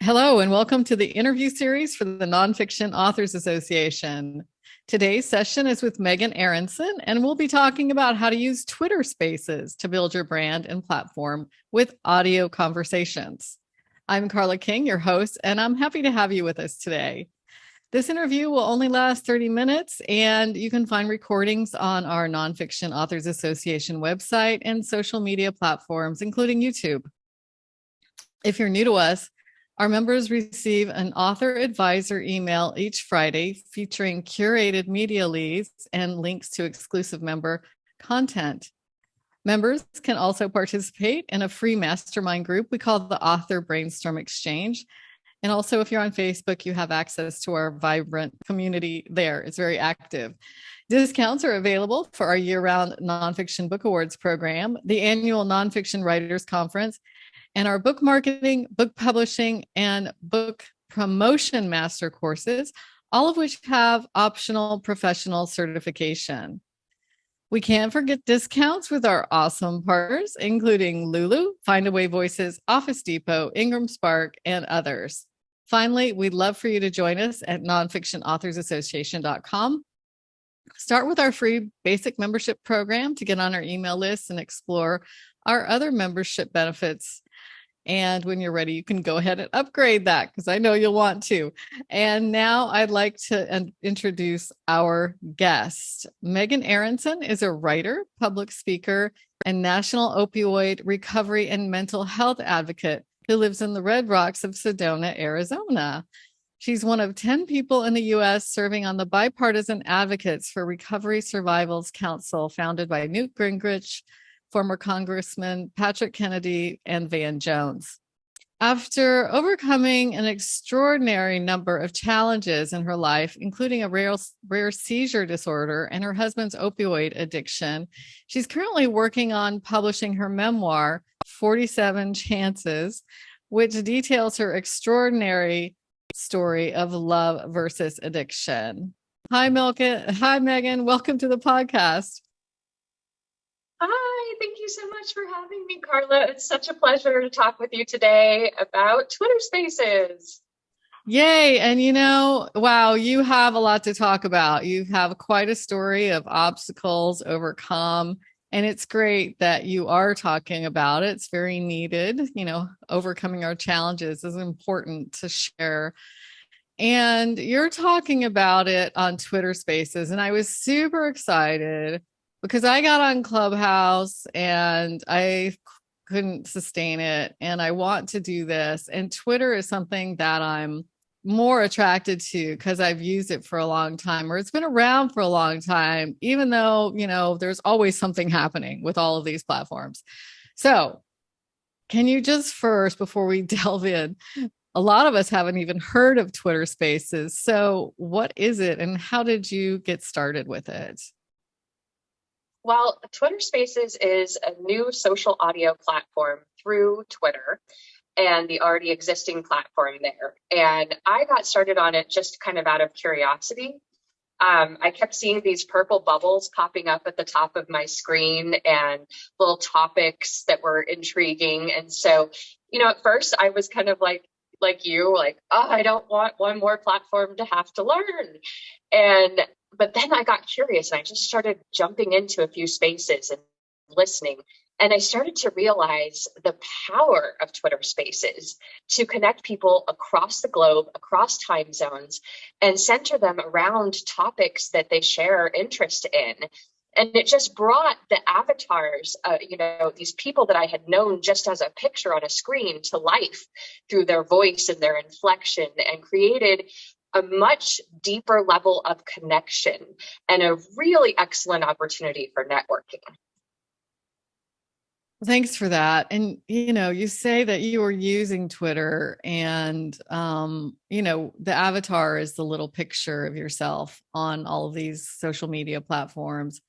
Hello, and welcome to the interview series for the Nonfiction Authors Association. Today's session is with Megan Aronson, and we'll be talking about how to use Twitter Spaces to build your brand and platform with audio conversations. I'm Carla King, your host, and I'm happy to have you with us today. This interview will only last 30 minutes, and you can find recordings on our Nonfiction Authors Association website and social media platforms, including YouTube. If you're new to us, our members receive an author advisor email each Friday featuring curated media leads and links to exclusive member content. Members can also participate in a free mastermind group we call the Author Brainstorm Exchange. And also, if you're on Facebook, you have access to our vibrant community there. It's very active. Discounts are available for our year-round Nonfiction Book Awards program, the annual Nonfiction Writers Conference, and our book marketing, book publishing, and book promotion master courses, all of which have optional professional certification. We can't forget discounts with our awesome partners, including Lulu, Findaway Voices, Office Depot, Ingram Spark, and others. Finally, we'd love for you to join us at nonfictionauthorsassociation.com. Start with our free basic membership program to get on our email list and explore our other membership benefits. And when you're ready, you can go ahead and upgrade that because I know you'll want to. And now I'd like to introduce our guest. Megan Aronson is a writer, public speaker, and national opioid recovery and mental health advocate who lives in the Red Rocks of Sedona, Arizona. She's one of 10 people in the U.S. serving on the Bipartisan Advocates for Recovery Survivals Council, founded by Newt Gingrich, former Congressman Patrick Kennedy, and Van Jones. After overcoming an extraordinary number of challenges in her life, including a rare seizure disorder and her husband's opioid addiction, she's currently working on publishing her memoir, 47 Chances, which details her extraordinary story of love versus addiction. Hi, Megan. Welcome to the podcast. Hi, thank you so much for having me, Carla. It's such a pleasure to talk with you today about Twitter Spaces. Yay. And wow, you have a lot to talk about. You have quite a story of obstacles overcome. And it's great that you are talking about it. It's very needed. Overcoming our challenges is important to share. And you're talking about it on Twitter Spaces. And I was super excited because I got on Clubhouse and I couldn't sustain it. And I want to do this. And Twitter is something that I'm more attracted to because I've used it for a long time, or it's been around for a long time, even though, there's always something happening with all of these platforms. So can you just first, before we delve in, a lot of us haven't even heard of Twitter Spaces. So what is it and how did you get started with it? Well, Twitter Spaces is a new social audio platform through Twitter and the already existing platform there. And I got started on it just kind of out of curiosity. I kept seeing these purple bubbles popping up at the top of my screen and little topics that were intriguing. And so, at first I was kind of like you, oh, I don't want one more platform to have to learn. But then I got curious and I just started jumping into a few spaces and listening. And I started to realize the power of Twitter Spaces to connect people across the globe, across time zones, and center them around topics that they share interest in. And it just brought the avatars, these people that I had known just as a picture on a screen to life through their voice and their inflection, and created a much deeper level of connection and a really excellent opportunity for networking. Thanks for that. And, you say that you were using Twitter and, the avatar is the little picture of yourself on all of these social media platforms.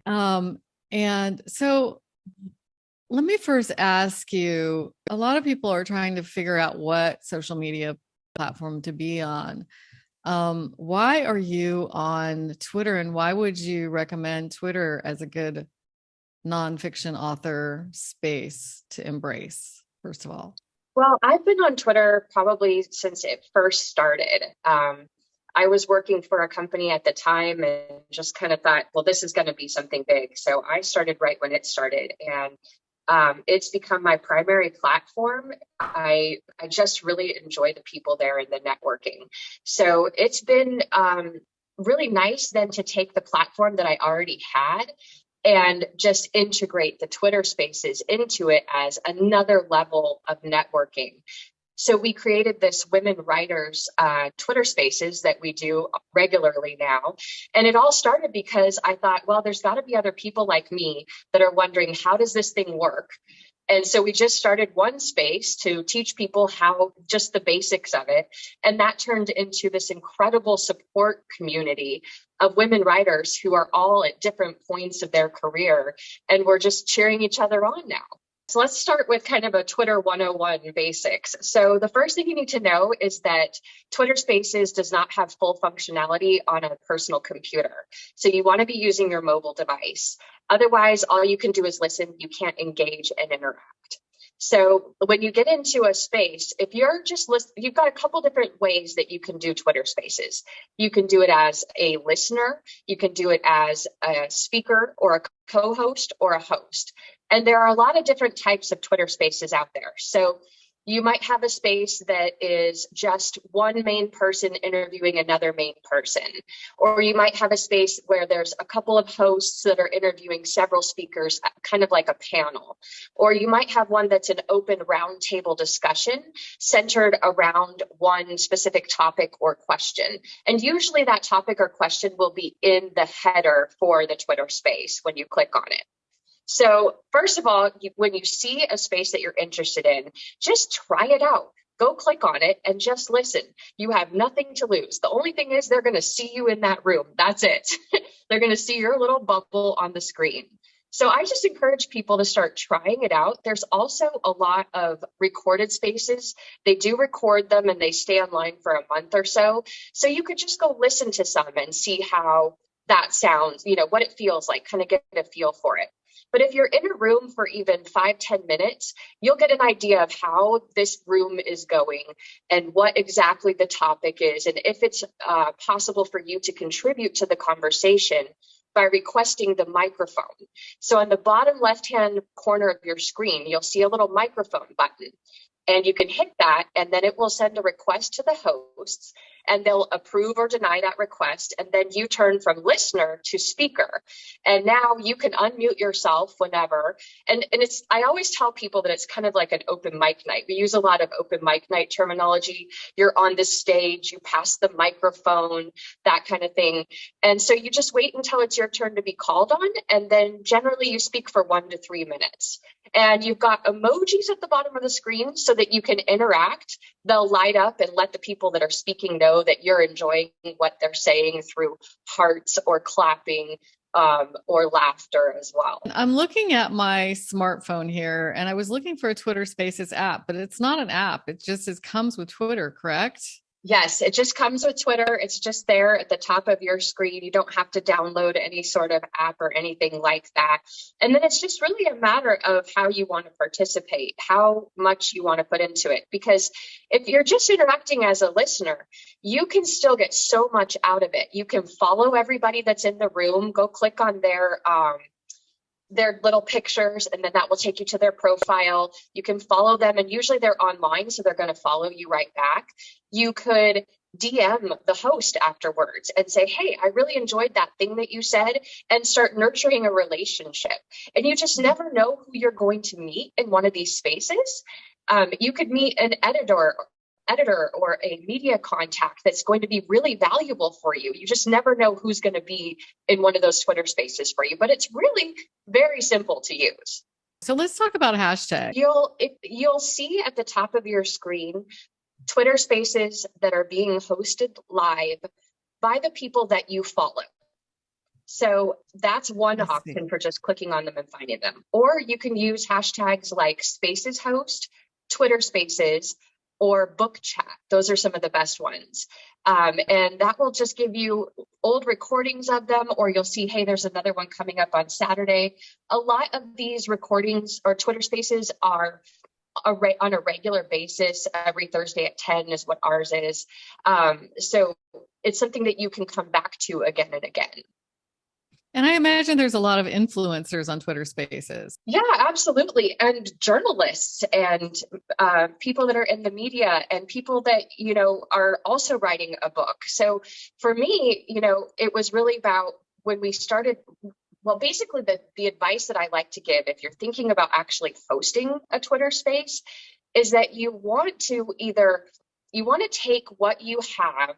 And so let me first ask you, a lot of people are trying to figure out what social media platform to be on. Why are you on Twitter, and why would you recommend Twitter as a good nonfiction author space to embrace, first of all? Well, I've been on Twitter probably since it first started. I was working for a company at the time and just kind of thought, well, this is going to be something big. So I started right when it started, and it's become my primary platform. I just really enjoy the people there and the networking. So it's been really nice then to take the platform that I already had and just integrate the Twitter spaces into it as another level of networking. So we created this women writers Twitter spaces that we do regularly now. And it all started because I thought, well, there's got to be other people like me that are wondering, how does this thing work? And so we just started one space to teach people how, just the basics of it. And that turned into this incredible support community of women writers who are all at different points of their career. And we're just cheering each other on now. So let's start with kind of a Twitter 101 basics. So the first thing you need to know is that Twitter Spaces does not have full functionality on a personal computer. So you want to be using your mobile device. Otherwise, all you can do is listen. You can't engage and interact. So when you get into a space, if you're just listening, you've got a couple different ways that you can do Twitter Spaces. You can do it as a listener. You can do it as a speaker or a co-host or a host. And there are a lot of different types of Twitter Spaces out there. So you might have a space that is just one main person interviewing another main person. Or you might have a space where there's a couple of hosts that are interviewing several speakers, kind of like a panel. Or you might have one that's an open roundtable discussion centered around one specific topic or question. And usually that topic or question will be in the header for the Twitter space when you click on it. So first of all, when you see a space that you're interested in, just try it out. Go click on it and just listen. You have nothing to lose. The only thing is they're going to see you in that room. That's it. They're going to see your little bubble on the screen. So I just encourage people to start trying it out. There's also a lot of recorded spaces. They do record them and they stay online for a month or so. So you could just go listen to some and see how that sounds, what it feels like, kind of get a feel for it. But if you're in a room for even 5-10 minutes, you'll get an idea of how this room is going and what exactly the topic is, and if it's possible for you to contribute to the conversation by requesting the microphone. So on the bottom left-hand corner of your screen, you'll see a little microphone button. And you can hit that, and then it will send a request to the hosts, and they'll approve or deny that request. And then you turn from listener to speaker. And now you can unmute yourself whenever. And I always tell people that it's kind of like an open mic night. We use a lot of open mic night terminology. You're on the stage, you pass the microphone, that kind of thing. And so you just wait until it's your turn to be called on. And then generally you speak for 1 to 3 minutes. And you've got emojis at the bottom of the screen so that you can interact. They'll light up and let the people that are speaking know that you're enjoying what they're saying through hearts or clapping or laughter as well. I'm looking at my smartphone here, and I was looking for a Twitter Spaces app, but it's not an app. It comes with Twitter, correct? Yes, it just comes with Twitter. It's just there at the top of your screen. You don't have to download any sort of app or anything like that. And then it's just really a matter of how you want to participate, how much you want to put into it. Because if you're just interacting as a listener, you can still get so much out of it. You can follow everybody that's in the room, go click on their little pictures, and then that will take you to their profile. You can follow them, and usually they're online, so they're going to follow you right back. You could DM the host afterwards and say, hey, I really enjoyed that thing that you said, and start nurturing a relationship. And you just never know who you're going to meet in one of these spaces. You could meet an editor or a media contact that's going to be really valuable for you. You just never know who's going to be in one of those Twitter spaces for you, but it's really very simple to use. So let's talk about hashtag. You'll see at the top of your screen Twitter spaces that are being hosted live by the people that you follow. So that's one option for just clicking on them and finding them. Or you can use hashtags like Spaces Host, Twitter Spaces, or book chat. Those are some of the best ones. And that will just give you old recordings of them, or you'll see, hey, there's another one coming up on Saturday. A lot of these recordings or Twitter spaces are on a regular basis. Every Thursday at 10 is what ours is. So it's something that you can come back to again and again. And I imagine there's a lot of influencers on Twitter Spaces. Yeah, absolutely. And journalists and people that are in the media and people that, are also writing a book. So for me, it was really about when we started. Well, basically, the advice that I like to give if you're thinking about actually hosting a Twitter space is that you want to take what you have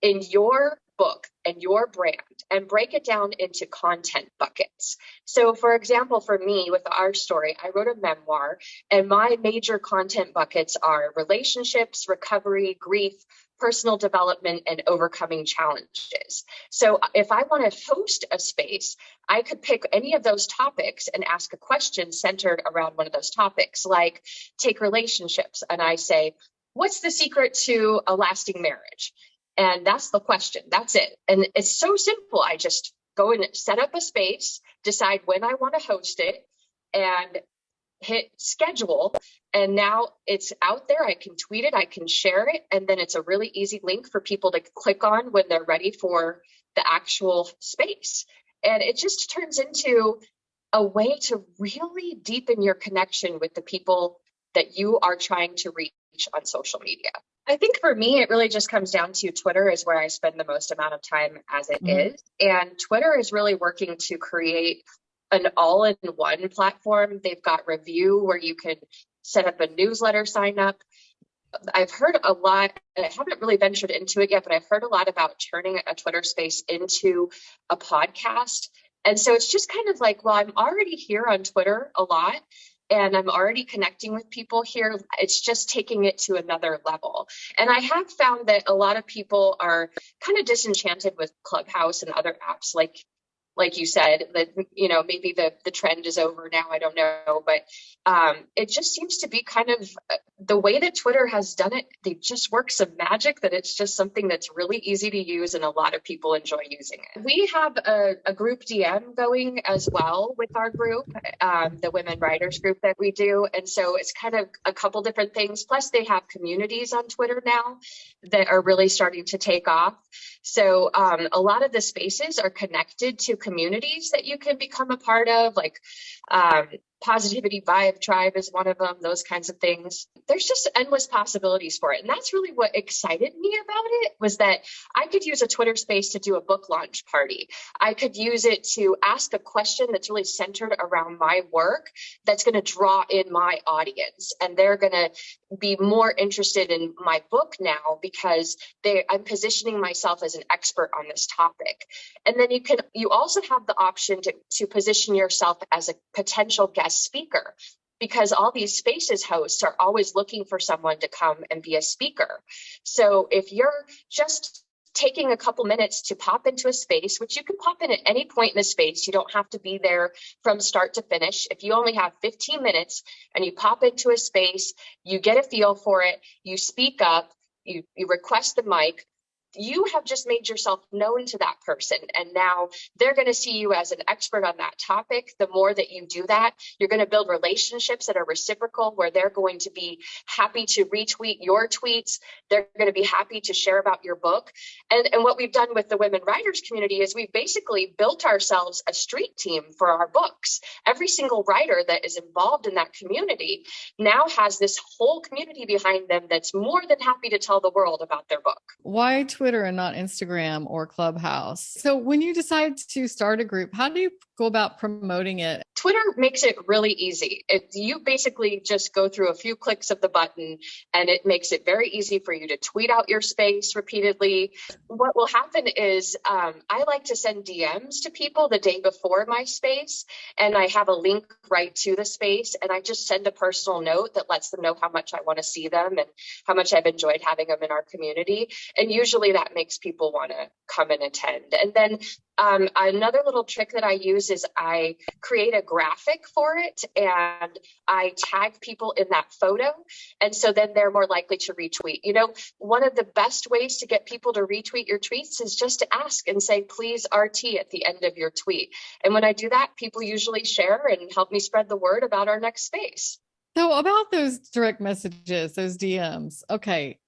in your book and your brand and break it down into content buckets. So for example, for me with our story, I wrote a memoir, and my major content buckets are relationships, recovery, grief, personal development, and overcoming challenges. So if I want to host a space, I could pick any of those topics and ask a question centered around one of those topics, like take relationships. And I say, what's the secret to a lasting marriage? And that's the question. That's it. And it's so simple. I just go and set up a space, decide when I want to host it, and hit schedule. And now it's out there. I can tweet it, I can share it. And then it's a really easy link for people to click on when they're ready for the actual space. And it just turns into a way to really deepen your connection with the people that you are trying to reach on social media. I think for me, it really just comes down to Twitter is where I spend the most amount of time as it is. And Twitter is really working to create an all-in-one platform. They've got review where you can set up a newsletter sign up. I've heard a lot, and I haven't really ventured into it yet, but I've heard a lot about turning a Twitter space into a podcast. And so it's just kind of like, well, I'm already here on Twitter a lot, and I'm already connecting with people here. It's just taking it to another level. And I have found that a lot of people are kind of disenchanted with Clubhouse and other apps like you said, that, maybe the trend is over now. I don't know. But it just seems to be kind of the way that Twitter has done it. They just work some magic that it's just something that's really easy to use and a lot of people enjoy using it. We have a group DM going as well with our group, the women writers group that we do. And so it's kind of a couple different things. Plus they have communities on Twitter now that are really starting to take off. So a lot of the spaces are connected to communities that you can become a part of, like Positivity Vibe Tribe is one of them, those kinds of things. There's just endless possibilities for it. And that's really what excited me about it, was that I could use a Twitter space to do a book launch party. I could use it to ask a question that's really centered around my work that's going to draw in my audience. And they're going to be more interested in my book now because I'm positioning myself as an expert on this topic. And then you also have the option to position yourself as a potential guest speaker, because all these spaces hosts are always looking for someone to come and be a speaker. So if you're just taking a couple minutes to pop into a space, which you can pop in at any point in the space, you don't have to be there from start to finish. If you only have 15 minutes and you pop into a space, you get a feel for it, you speak up, you request the mic, you have just made yourself known to that person. And now they're going to see you as an expert on that topic. The more that you do that, you're going to build relationships that are reciprocal, where they're going to be happy to retweet your tweets. They're going to be happy to share about your book. And what we've done with the women writers community is we've basically built ourselves a street team for our books. Every single writer that is involved in that community now has this whole community behind them that's more than happy to tell the world about their book. Why Twitter and not Instagram or Clubhouse? So when you decide to start a group, how do you go about promoting it? Twitter makes it really easy. You basically just go through a few clicks of the button, and it makes it very easy for you to tweet out your space repeatedly. What will happen is I like to send DMs to people the day before my space, and I have a link right to the space, and I just send a personal note that lets them know how much I want to see them and how much I've enjoyed having them in our community. And usually that makes people want to come and attend. And then another little trick that I use is I create a graphic for it and I tag people in that photo. And so then they're more likely to retweet. One of the best ways to get people to retweet your tweets is just to ask and say, please RT at the end of your tweet. And when I do that, people usually share and help me spread the word about our next space. So about those direct messages, those DMs, okay,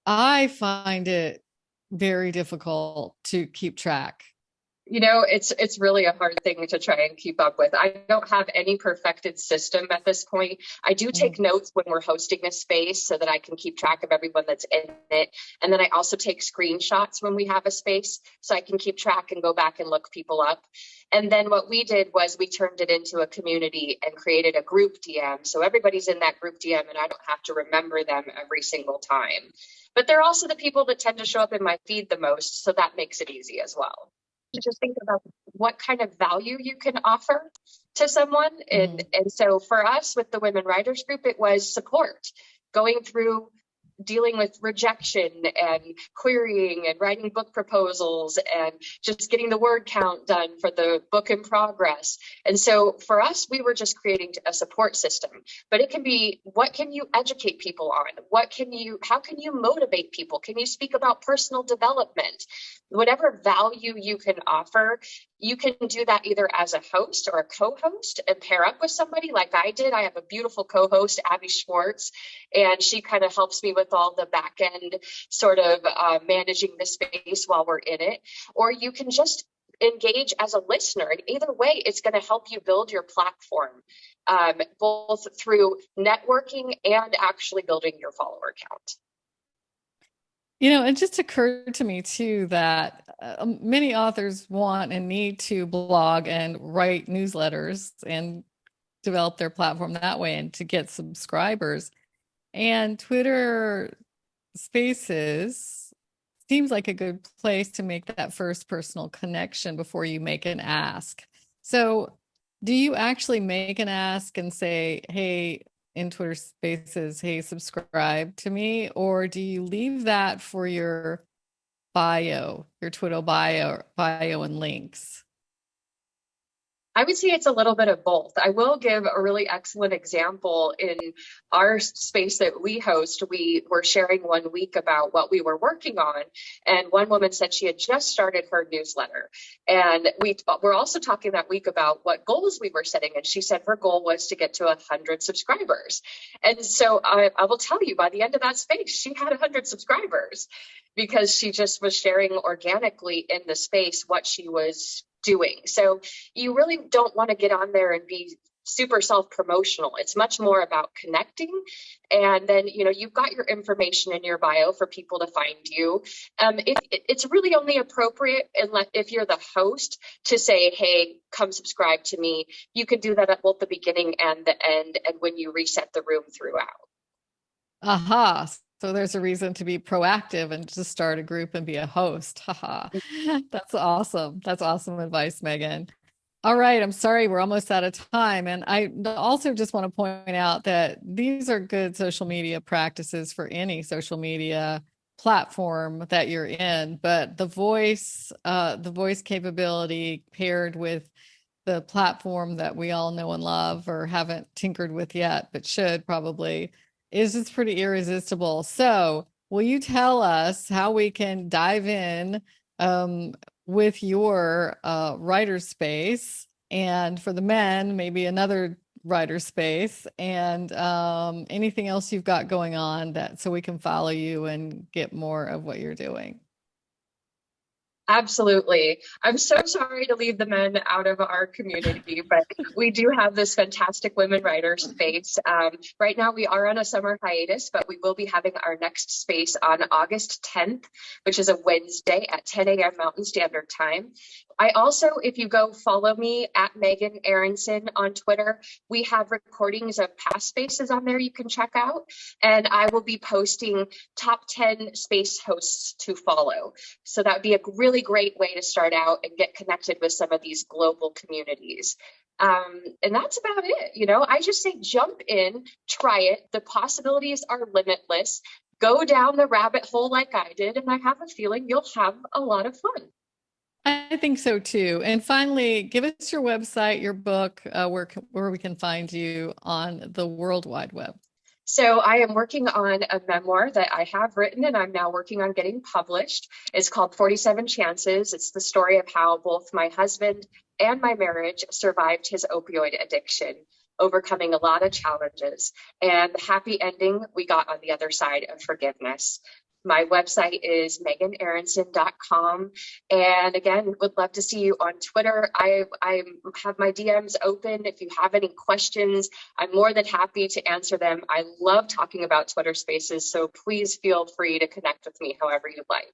I find it very difficult to keep track. It's really a hard thing to try and keep up with. I don't have any perfected system at this point. I do take notes when we're hosting a space so that I can keep track of everyone that's in it. And then I also take screenshots when we have a space so I can keep track and go back and look people up. And then what we did was we turned it into a community and created a group DM. So everybody's in that group DM and I don't have to remember them every single time. But they're also the people that tend to show up in my feed the most. So that makes it easy as well. To just think about what kind of value you can offer to someone. And so for us with the Women Writers Group, it was support, going through dealing with rejection and querying and writing book proposals and just getting the word count done for the book in progress. And so for us, we were just creating a support system, but it can be, what can you educate people on? How can you motivate people? Can you speak about personal development? Whatever value you can offer, you can do that either as a host or a co-host and pair up with somebody like I did. I have a beautiful co-host, Abby Schwartz, and she kind of helps me with all the back end sort of managing the space while we're in it. Or you can just engage as a listener. And either way, it's going to help you build your platform, both through networking and actually building your follower count. It just occurred to me too that many authors want and need to blog and write newsletters and develop their platform that way and to get subscribers. And Twitter Spaces seems like a good place to make that first personal connection before you make an ask. So do you actually make an ask and say, hey, in Twitter Spaces, hey, subscribe to me? Or do you leave that for your bio, your Twitter bio and links? I would say it's a little bit of both. I will give a really excellent example in our space that we host. We were sharing one week about what we were working on. And one woman said she had just started her newsletter. And we're also talking that week about what goals we were setting. And she said her goal was to get to 100 subscribers. And so I will tell you, by the end of that space, she had 100 subscribers because she just was sharing organically in the space what she was doing. So you really don't want to get on there and be super self-promotional. It's much more about connecting. And then, you've got your information in your bio for people to find you. It's really only appropriate if you're the host to say, hey, come subscribe to me. You can do that at both the beginning and the end and when you reset the room throughout. Aha. So there's a reason to be proactive and just start a group and be a host. Haha. That's awesome. That's awesome advice, Megan. All right. I'm sorry. We're almost out of time. And I also just want to point out that these are good social media practices for any social media platform that you're in, but the voice capability paired with the platform that we all know and love or haven't tinkered with yet, but should probably, is just pretty irresistible. So will you tell us how we can dive in with your writer space, and for the men, maybe another writer space, and anything else you've got going on so we can follow you and get more of what you're doing? Absolutely. I'm so sorry to leave the men out of our community, but we do have this fantastic women writer space. Right now we are on a summer hiatus, but we will be having our next space on August 10th, which is a Wednesday at 10 a.m. Mountain Standard Time. I also, if you go follow me at Megan Aronson on Twitter, we have recordings of past spaces on there you can check out. And I will be posting top 10 space hosts to follow. So that would be a really great way to start out and get connected with some of these global communities. And that's about it. I just say jump in, try it. The possibilities are limitless. Go down the rabbit hole like I did. And I have a feeling you'll have a lot of fun. I think so too. And finally, give us your website, your book, where we can find you on the World Wide Web. So I am working on a memoir that I have written and I'm now working on getting published. It's called 47 Chances. It's the story of how both my husband and my marriage survived his opioid addiction. overcoming a lot of challenges, and the happy ending we got on the other side of forgiveness. My website is meganaronson.com. And again, would love to see you on Twitter. I have my DMs open. If you have any questions, I'm more than happy to answer them. I love talking about Twitter Spaces, so please feel free to connect with me however you'd like.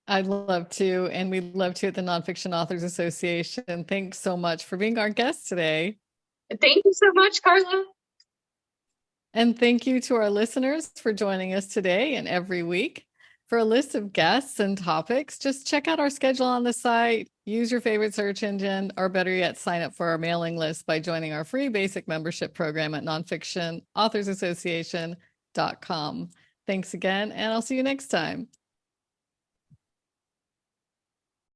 I'd love to, and we'd love to at the Nonfiction Authors Association. Thanks so much for being our guest today. Thank you so much, Carla. And thank you to our listeners for joining us today and every week. For a list of guests and topics, just check out our schedule on the site, use your favorite search engine, or better yet, sign up for our mailing list by joining our free basic membership program at nonfictionauthorsassociation.com. Thanks again, and I'll see you next time.